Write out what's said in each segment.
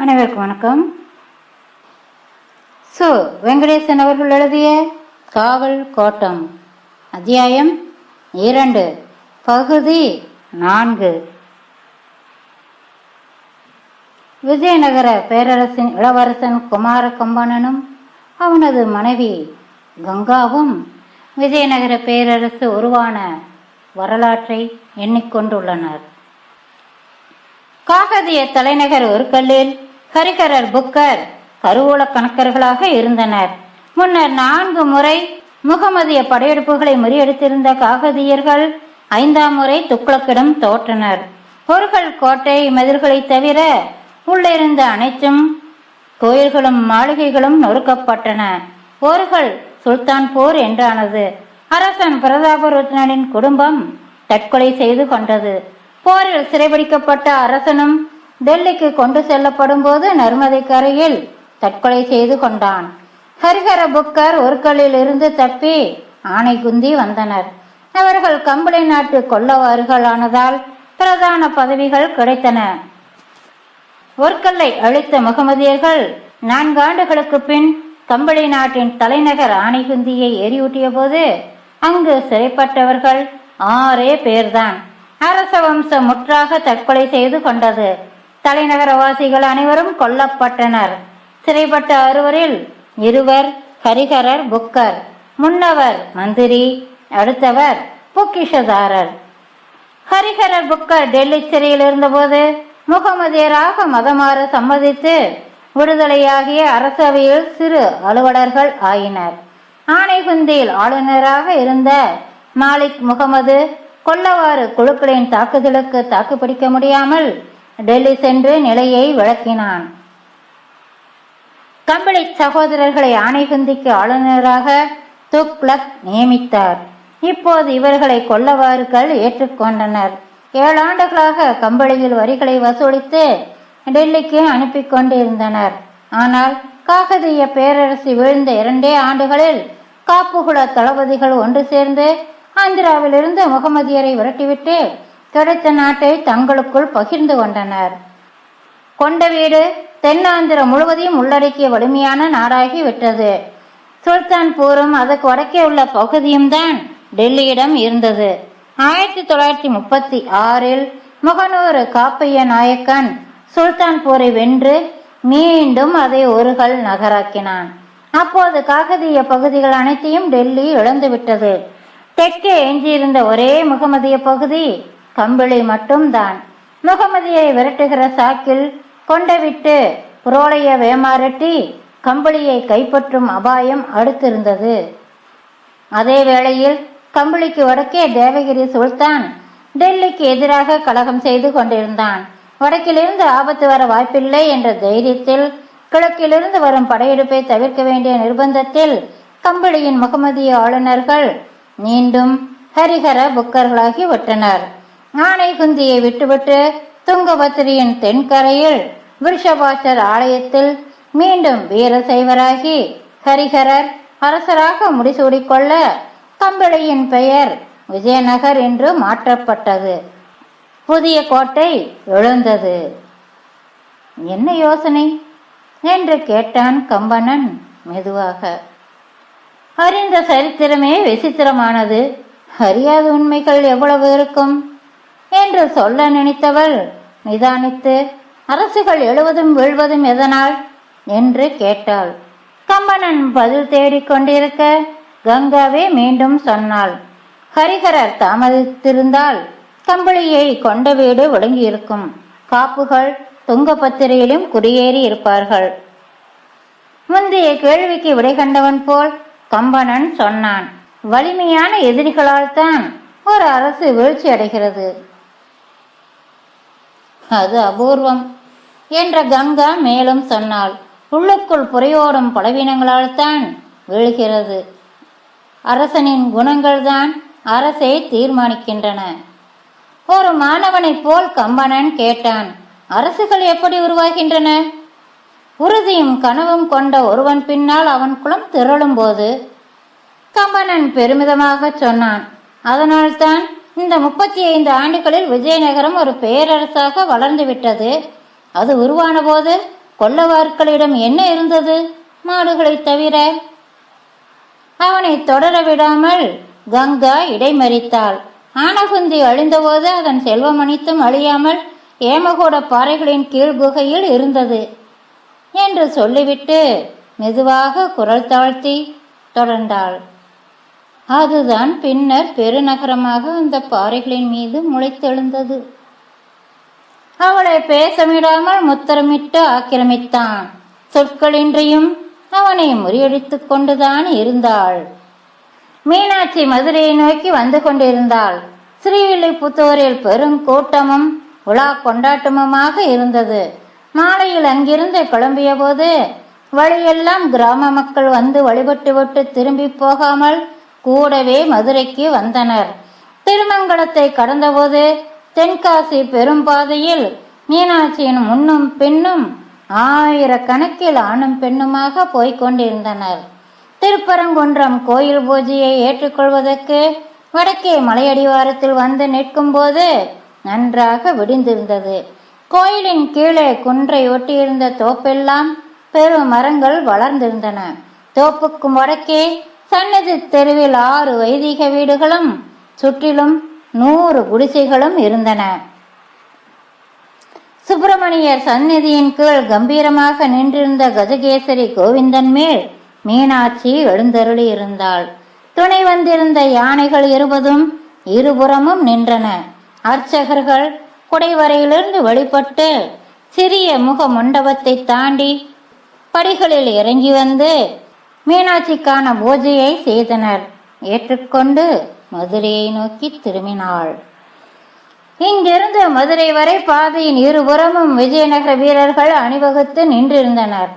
அனைவருக்கும் வணக்கம். வெங்கடேசன் அவர்கள் எழுதிய காவல் கோட்டம் அத்தியாயம் 2 பகுதி 4. விஜயநகர பேரரசின் இளவரசன் குமார கம்பனனும் அவனது மனைவி கங்காவும் விஜயநகர பேரரசு உருவான வரலாற்றை எண்ணிக்கொண்டுள்ளனர். காகதிய தலைநகர் ஒருக்கல்லில் ஹரிஹரர் புக்கர் கருவூல கணக்கர்களாக இருந்தனர். முன்னர் 4 முறை முகமதிய படையெடுப்புகளை முறியடித்திருந்த காகதியர்கள் 5ஆம் முறை துக்ளக்கிடம் தோற்றனர். ஒருகல் கோட்டை மதில்களை தவிர உள்ளிருந்த அனைத்தும் கோயில்களும் மாளிகைகளும் நொறுக்கப்பட்டன. ஒருகல் சுல்தான்பூர் என்றானது. அரசன் பிரதாபருத்ரனின் குடும்பம் தற்கொலை செய்து கொண்டது. போரில் சிறைபிடிக்கப்பட்ட அரசனும் டெல்லிக்கு கொண்டு செல்லப்படும் போது நர்மதை கரையில் தற்கொலை செய்து கொண்டான். ஹரிஹர புக்கர் ஒருக்கல்லில் இருந்து தப்பி ஆனைகுந்தி வந்தனர். அவர்கள் கம்பளி நாட்டு கொள்ளவாறுகளானதால் பிரதான பதவிகள் கிடைத்தன. ஒருக்கல்லை அழித்த முகமதியர்கள் 4 ஆண்டுகளுக்கு பின் கம்பளி நாட்டின் தலைநகர் ஆனைகுந்தியை எரியூட்டிய போது அங்கு சிறைப்பட்டவர்கள் 6 பேர்தான். அரச வம்சம் முற்றாக தற்கொலை செய்து கொண்டது. தலைநகரவாசிகள் அனைவரும் கொல்லப்பட்டனர். சிறைப்பட்ட 6வரில் 2 ஹரிஹரர் புக்கர். முன்னவர் மந்திரி, அடுத்தவர் பொக்கிஷதாரர். ஹரிஹரர் புக்கர் டெல்லி சிறையில் இருந்தபோது முகமதியராக மதமாற சம்மதித்து விடுதலையாகிய அரசவையில் சிறு அலுவலர்கள் ஆயினர். ஆனைகுந்தியில் ஆளுநராக இருந்த மாலிக் முகமது கொல்லவாறு குழுக்களின் தாக்குதலுக்கு தாக்குப்பிடிக்க முடியாமல் டெல்லி சென்று நிலையை விளக்கினான். கம்பளி சகோதரர்களை ஆனைகுந்திக்கு ஆளுநராக துக்ளக் நியமித்தார். இப்போது இவர்களை கொல்லவாறுகள் ஏற்றுக்கொண்டனர். 7 ஆண்டுகளாக கம்பளியில் வரிகளை வசூலித்து டெல்லிக்கு அனுப்பி கொண்டிருந்தனர். ஆனால் காகதிய பேரரசு வீழ்ந்த 2 ஆண்டுகளில் காப்புகுல தளபதிகள் ஒன்று சேர்ந்து ஆந்திராவிலிருந்து முகமதியரை விரட்டிவிட்டு கிடைத்த நாட்டை தங்களுக்குள் பகிர்ந்து கொண்டனர். கொண்ட வீடு தென்னாந்திர முழுவதையும் உள்ளடக்கிய வலிமையான நாடாகி விட்டது. சுல்தான்பூரும் அதற்கு வடக்கே உள்ள பகுதியும் தான் டெல்லியிடம் இருந்தது. 1936 முகனூர் காப்பைய நாயக்கன் சுல்தான்பூரை வென்று மீண்டும் அதை ஒருகல் நகராக்கினான். அப்போது காகதிய பகுதிகள் அனைத்தையும் டெல்லி இழந்துவிட்டது. தெற்கே எஞ்சியிருந்த ஒரே முகமதிய பகுதி கம்பளி மட்டும்தான். முகமதியை விரட்டுகிற சாக்கில் கொண்டவிட்டு புரோலைய வேமாரட்டி கம்பளியை கைப்பற்றும் அபாயம் அடுத்திருந்தது. அதே வேளையில் கம்பளிக்கு வடக்கே தேவகிரி சுல்தான் டெல்லிக்கு எதிராக கலகம் செய்து கொண்டிருந்தான். வடக்கிலிருந்து ஆபத்து வர வாய்ப்பில்லை என்ற தைரியத்தில் கிழக்கிலிருந்து வரும் படையெடுப்பை தவிர்க்க வேண்டிய நிர்பந்தத்தில் கம்பளியின் முகமதிய ஆளுநர்கள் மீண்டும் ஹரிஹர புக்கர்களாகி விட்டனர். ஆனைகுந்தியை விட்டுவிட்டு துங்கபத்திரியின் தென்கரையில் விருஷபாசர் ஆலயத்தில் மீண்டும் வீரசைவராகி ஹரிஹரர் அரசராக முடிசூடிக்கொள்ள கம்பளியின் பெயர் விஜயநகர் என்று மாற்றப்பட்டது. புதிய கோட்டை எழுந்தது. என்ன யோசனை என்று கேட்டான் கம்பனன் மெதுவாக. அறிந்த சரித்திரமே விசித்திரமானது, அறியாத உண்மைகள் எவ்வளவு இருக்கும் என்று சொல்ல நினைத்தவள் நிதானித்து, அரசுகள் எழுவதும் வீழ்வதும் எதனால் என்று கேட்டாள். கம்பனன் பதில் தேடிக்கொண்டிருக்க கங்காவே மீண்டும் சொன்னாள். ஹரிஹரர் தாமதித்திருந்தால் கம்பளியை கொண்ட வீடு விளங்கியிருக்கும். காப்புகள் துங்கபத்திரையிலும் குடியேறி இருப்பார்கள். முந்தைய கேள்விக்கு விடை கண்டவன் போல் கம்பனன் சொன்னான். வலிமையான எதிரிகளால் தான் ஒரு அரசு வீழ்ச்சி அடைகிறது. அது அபூர்வம் என்ற கங்கா மேலும் சொன்னாள். உள்ளுக்குள் புறையோடும் பலவீனங்களால் தான் வீழ்கிறது. அரசனின் குணங்கள் தான் அரசை தீர்மானிக்கின்றன. ஒரு மாணவனைப் போல் கம்பனன் கேட்டான். அரசுகள் எப்படி உருவாகின்றன? உறுதியும் கனவும் கொண்ட ஒருவன் பின்னால் அவன் குலம் திரளும் போது. கம்பனன் பெருமிதமாக சொன்னான். அதனால்தான் இந்த 35 ஆண்டுகளில் விஜயநகரம் ஒரு பேரரசாக வளர்ந்து விட்டது. அது உருவான போது கொல்லவார்களிடம் என்ன இருந்தது? மாடுகளை தவிர. அவனை தொடர விடாமல் கங்கா இடைமறித்தாள். ஆனகுந்தி அழிந்தபோது அதன் செல்வம் அனைத்தும் அழியாமல் ஏமகோட பாறைகளின் கீழ் குகையில் இருந்தது என்று சொல்லிவிட்டு மெதுவாக குரல் தாழ்த்தி தொடர்ந்தாள். அதுதான் பின்னர் பெருநகரமாக அந்த பாறைகளின் மீது முளைத்தெழுந்தது. அவளை பேசமிடாமல் முத்தரமிட்டு ஆக்கிரமித்தான். சொற்களின்றியும் அவனை முறியடித்துக் கொண்டுதான் இருந்தாள். மீனாட்சி மதுரையை நோக்கி வந்து கொண்டிருந்தாள். ஸ்ரீவில்லிபுத்தூரில் பெருங்கூட்டமும் உலா கொண்டாட்டமுமாக இருந்தது. மாலையில் அங்கிருந்து கிளம்பிய போது வழியெல்லாம் கிராம மக்கள் வந்து வழிபட்டுவிட்டு திரும்பி போகாமல் கூடவே மதுரைக்கு வந்தனர். திருமங்கலத்தை கடந்தபோது தென்காசி பெரும்பாதையில் மீனாட்சியின் முன்னும் பின்னும் ஆயிரக்கணக்கில் ஆணும் பெண்ணுமாக போய்கொண்டிருந்தனர். திருப்பரங்குன்றம் கோயில் பூஜையை ஏற்றுக்கொள்வதற்கு வடக்கே மலையடிவாரத்தில் வந்து நிற்கும் போது நன்றாக விடிந்திருந்தது. கோயிலின் கீழே குன்றை ஒட்டியிருந்த தோப்பெல்லாம் பெரும் மரங்கள் வளர்ந்திருந்தன. தோப்புக்கும் வடக்கே சன்னதி தெருவில் 6 வைதிக வீடுகளும் சுற்றிலும் 100 குடிசைகளும் இருந்தன. சுப்பிரமணியர் சந்நிதியின் கீழ் கம்பீரமாக நின்றிருந்த கஜகேசரி கோவிந்தன் மேல் மீனாட்சி எழுந்தருளி இருந்தாள். துணை வந்திருந்த யானைகள் 20 இருபுறமும் நின்றன. அர்ச்சகர்கள் குடைவரையிலிருந்து வெளிப்பட்டு சிறிய முக மண்டபத்தை தாண்டி படிகளில் இறங்கி வந்து மீனாட்சிக்கான பூஜையை செய்தனர். ஏற்றுக்கொண்டு மதுரையை நோக்கி திரும்பினாள். இங்கிருந்து மதுரை வரை பாதையின் இருபுறமும் விஜயநகர வீரர்கள் அணிவகுத்து நின்றிருந்தனர்.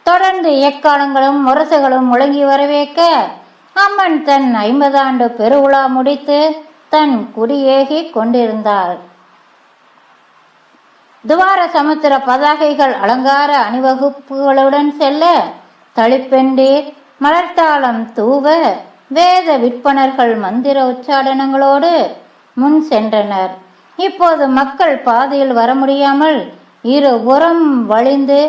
தொடர்ந்து எக்காலங்களும் முரசுகளும் முழங்கி வரவேற்க அம்மன் தன் 50 ஆண்டு பெருவிழா முடித்து தன் குடியேகி கொண்டிருந்தாள். துவார சமுத்திர பதாகைகள் அலங்கார அணிவகுப்புகளுடன் செல்ல தளிப்பெண்டீர் மலர்த்தாளம் தூவ வேத விற்பனர்கள் மந்திர உச்சாடனங்களோடு முன் சென்றனர். இப்போது மக்கள் பாதையில் வர முடியாமல் இருபுறம் வழிந்து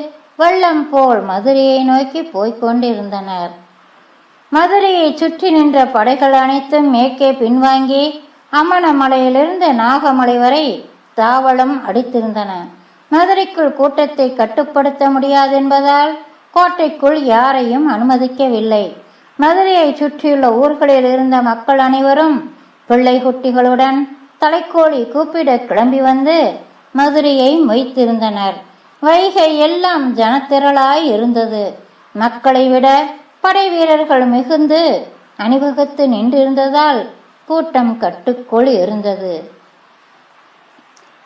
வெள்ளம் போல் மதுரையை நோக்கி போய்கொண்டிருந்தனர். மதுரையை சுற்றி நின்ற படைகள் அனைத்தும் மேற்கே பின்வாங்கி அம்மனமலையிலிருந்து நாகமலை வரை தாவளம் அடித்திருந்தன. மதுரைக்குள் கூட்டத்தை கட்டுப்படுத்த முடியாது என்பதால் கோட்டைக்குள் யாரையும் அனுமதிக்கவில்லை. மதுரையை சுற்றியுள்ள ஊர்களில் இருந்த மக்கள் அனைவரும் பிள்ளை குட்டிகளுடன் தலைக்கோழி கூப்பிட கிளம்பி வந்து மதுரையை மொய்த்திருந்தனர். வைகை எல்லாம் ஜனத்திரளாய் இருந்தது. மக்களை விட படை வீரர்கள் மிகுந்து அணிவகுத்து நின்றிருந்ததால் கூட்டம் கட்டுக்குள் இருந்தது.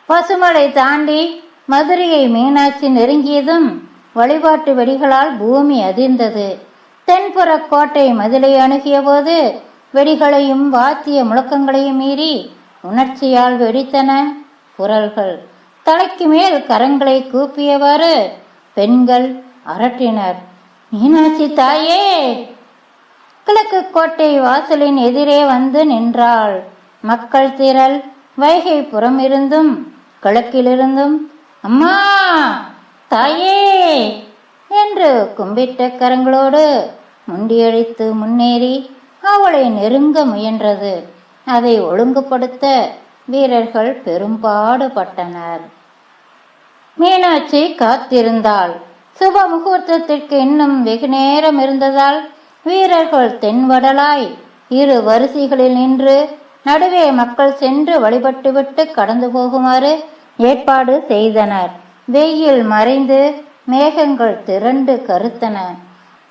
பசுமலை தாண்டி மதுரையை மீனாட்சி நெருங்கியதும் வழிபாட்டு வெடிகளால் பூமி அதிர்ந்தது. தென்புற கோட்டை மதிலை அணுகிய போது வெடிகளையும் வாத்திய முழக்கங்களையும் மீறி உணர்ச்சியால் வெடித்தன குரல்கள். தலைக்கு மேல் கரங்களை கூப்பியவாறு பெண்கள் அரற்றினர். மீனாட்சி தாயே! கிழக்கு கோட்டை வாசலின் எதிரே வந்து நின்றாள். மக்கள் திரள் வைகை புறமிருந்தும் கிழக்கிலிருந்தும் அம்மா தாயே என்று கும்பிட்ட கரங்களோடு முண்டியடித்து முன்னேறி அவளை நெருங்க முயன்றது. அதை ஒழுங்குபடுத்த வீரர்கள் பெரும்பாடுபட்டனர். மீனாட்சி காத்திருந்தாள். சுப முகூர்த்தத்திற்கு இன்னும் வெகு நேரம் இருந்ததால் வீரர்கள் தென்வடலாய் 2 வரிசைகளில் நின்று நடுவே மக்கள் சென்று வழிபட்டுவிட்டு கடந்து போகுமாறு ஏற்பாடு செய்தனர். வெயில் மறைந்து மேகங்கள் திரண்டு கருத்தன.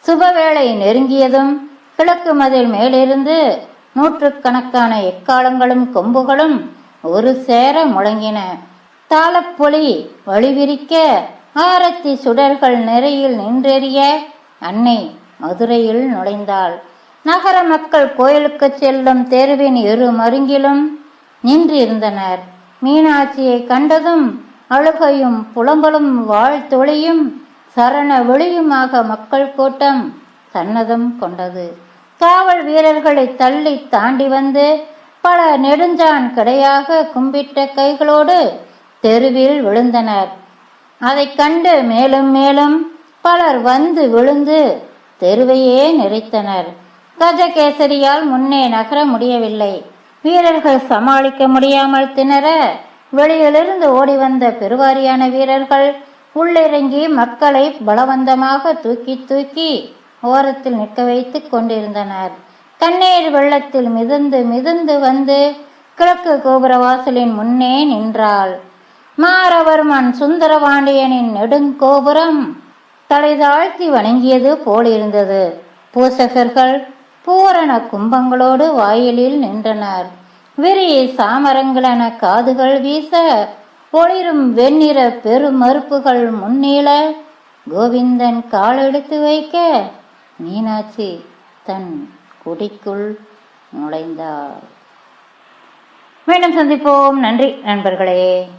சுபவேளை நெருங்கியதும் கிழக்கு மதில் மேலிருந்து 100கணக்கான எக்காலங்களும் கொம்புகளும் ஒரு சேர முழங்கின. தாளப்பொலி வழிவிரிக்க ஆரத்தி சுடர்கள் நிறையில் நின்றெறிய அன்னை மதுரையில் நுழைந்தாள். நகர மக்கள் கோயிலுக்கு செல்லும் தேர்வின் 2 மருங்கிலும் நின்றிருந்தனர். மீனாட்சியை கண்டதும் அழுகையும் புலம்பலும் வாழ்த்தொழியும் சரண வெளியுமாக மக்கள் கூட்டம் சன்னதம் கொண்டது. காவல் வீரர்களை தள்ளி தாண்டி வந்து பல நெடுஞ்சான் கிடையாக கும்பிட்ட கைகளோடு தெருவில் விழுந்தனர். அதைக் கண்டு மேலும் மேலும் பலர் வந்து விழுந்து தெருவையே நிறைத்தனர். கஜகேசரியால் முன்னே நகர முடியவில்லை. வீரர்கள் சமாளிக்க முடியாமல் திணற வெளியிலிருந்து ஓடி வந்த பெருவாரியான வீரர்கள் உள்ளிறங்கி மக்களை பலவந்தமாக தூக்கி தூக்கி ஓரத்தில் நிற்க வைத்து கொண்டிருந்தனர். கண்ணீர் வெள்ளத்தில் மிதந்து மிதந்து வந்து கிழக்கு கோபுர வாசலின் முன்னே நின்றாள். மாரவர்மன் சுந்தரபாண்டியனின் நெடுங்கோபுரம் தலை தாழ்த்தி வணங்கியது போலிருந்தது. பூசகர்கள் பூரண கும்பங்களோடு வாயிலில் நின்றனர். விரி சாமரங்களென காதுகள் வீச ஒளிரும் வெண்ணிற பெருமறுப்புகள் முன்னீள கோவிந்தன் காலெடுத்து வைக்க மீனாட்சி தன் குடிக்குள் நுழைந்தாள். மீண்டும் சந்திப்போம். நன்றி நண்பர்களே.